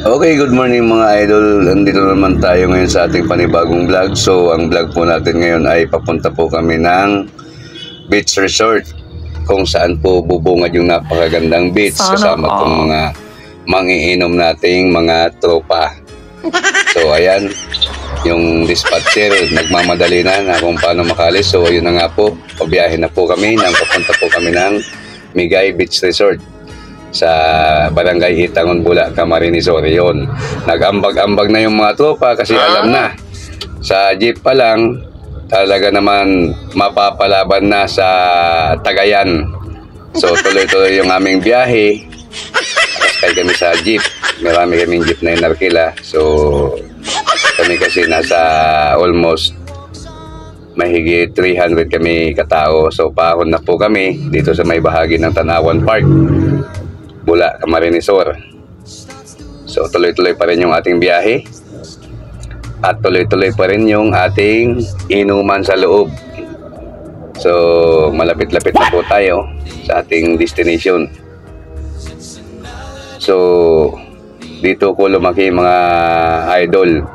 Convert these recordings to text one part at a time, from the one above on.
Okay, good morning mga idol. Nandito naman tayo ngayon sa ating panibagong vlog. So, ang vlog po natin ngayon ay papunta po kami ng beach resort kung saan po bubungad yung napakagandang beach kasama pong mga mangiinom nating mga tropa. So, ayan, yung dispatcher nagmamadali na kung paano makalis. So, yun na nga po, pabiyahe na po kami nang papunta po kami ng Migay Beach Resort sa Barangay Itangon, Bula, Camarines Sur. Yun, nag-ambag-ambag na yung mga tropa kasi alam na sa jeep pa lang talaga naman mapapalaban na sa Tagayan. So tuloy-tuloy yung aming biyahe. Kaya kami sa jeep, marami kaming jeep na inarkila. So kami kasi nasa almost mahigit 300 kami katao. So pahon na po kami dito sa may bahagi ng Tanawan Park, Bula, Camarines Sur. So tuloy-tuloy pa rin yung ating biyahe at tuloy-tuloy pa rin yung ating inuman sa loob. So malapit-lapit na po tayo sa ating destination. So dito ko lumaki mga idol,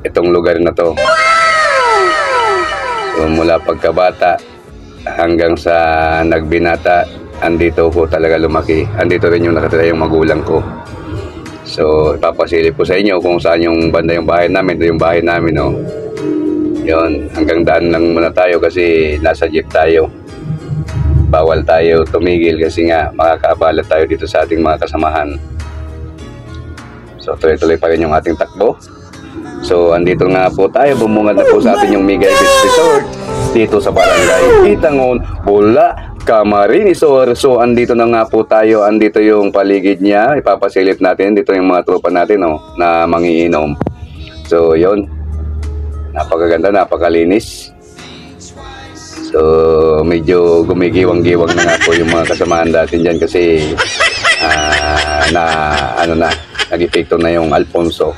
itong lugar na to. So mula pagkabata hanggang sa nagbinata, andito po talaga lumaki. Andito rin yung nakatira yung magulang ko. So ipapasilip po sa inyo kung saan yung banda yung bahay namin. Ito yung bahay namin, oh. Yun, hanggang daan lang muna tayo kasi nasa jeep tayo. Bawal tayo tumigil kasi nga makakaabala tayo dito sa ating mga kasamahan. So tuloy-tuloy pa rin yung ating takbo. So andito nga po tayo, bumungad na po sa atin yung Migay Beach Resort dito sa Barangay Itangon, Bula, Camarines Sur. So andito na nga po tayo, andito yung paligid niya, ipapasilip natin dito yung mga tropa natin, oh, na mangiinom. So yun, napakaganda, napakalinis. So medyo gumigiwang-giwang na nga po yung mga kasamahan natin dyan kasi nag-epekto na yung Alfonso.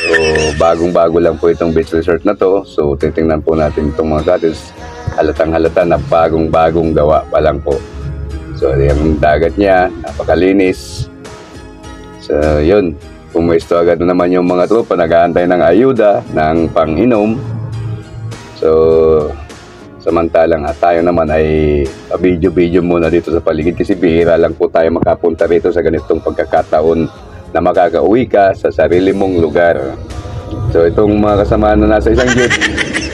So bagong-bago lang po itong beach resort na to. So titingnan po natin itong mga cottage. Halatang-halata na bagong-bagong gawa pa lang po. So yung dagat niya napakalinis. So yun, pumuesto agad na naman yung mga tropa, nag-aantay ng ayuda, ng pang-inom. So samantalang tayo naman ay video-video muna dito sa paligid kasi bihira lang po tayo makapunta rito sa ganitong pagkakataon na makakauwi ka sa sarili mong lugar. So itong mga kasama na nasa isang jeep,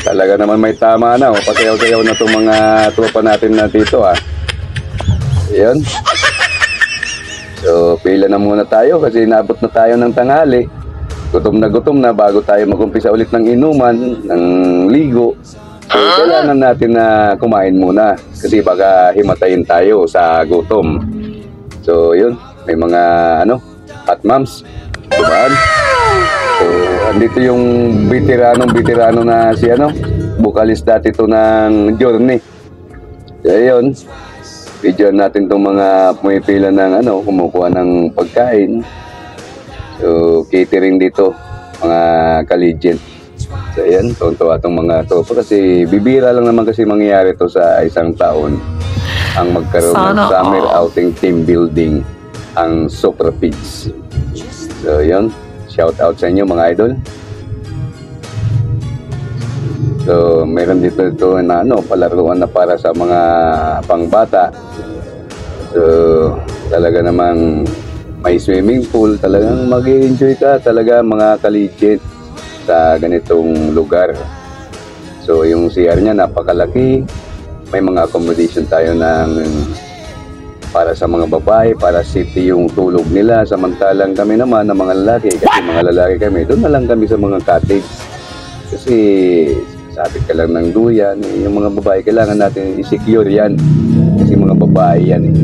talaga naman may tama na, pasayaw-sayaw na itong mga tropa natin na dito, ha. Ayan. So pila na muna tayo kasi naabot na tayo ng tanghali. Gutom na bago tayo mag-umpisa ulit ng inuman, ng ligo. So kailangan natin na kumain muna kasi baka himatayin tayo sa gutom. So yun, may mga hot moms, diba? So andito yung veterano na si vocalist dati to ng Journey. So ayun, video natin tong mga pumipila ng kumukuha ng pagkain. So catering dito, mga ka-legend. So ayan, tuwa itong mga tropa kasi bibira lang naman kasi mangyayari to sa isang taon ang magkaroon ng summer outing team building ang Super Pigs. So yun, shout out sa inyo mga idol. So meron dito na palaruan na para sa mga pangbata. So talaga namang may swimming pool, talagang mag-enjoy ka talaga mga ka-legend sa ganitong lugar. So yung CR niya napakalaki, may mga accommodation tayo ng para sa mga babae, para safety yung tulog nila. Samantalang kami naman na mga lalaki, kasi mga lalaki kami, doon na lang kami sa mga cottage. Kasi sabit ka lang ng duyan, yung mga babae kailangan natin i-secure yan. Kasi mga babae yan eh.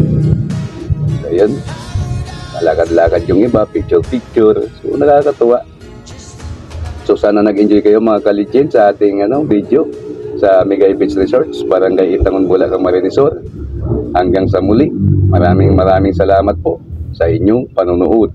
So yun, malakad-lakad yung iba, picture-picture. So nakakatuwa. So sana nag-enjoy kayo mga ka-legend sa ating video sa Migay Beach Resorts, Barangay Itangon, Bula, Camarines Sur. Hanggang sa muli, maraming salamat po sa inyong panonood.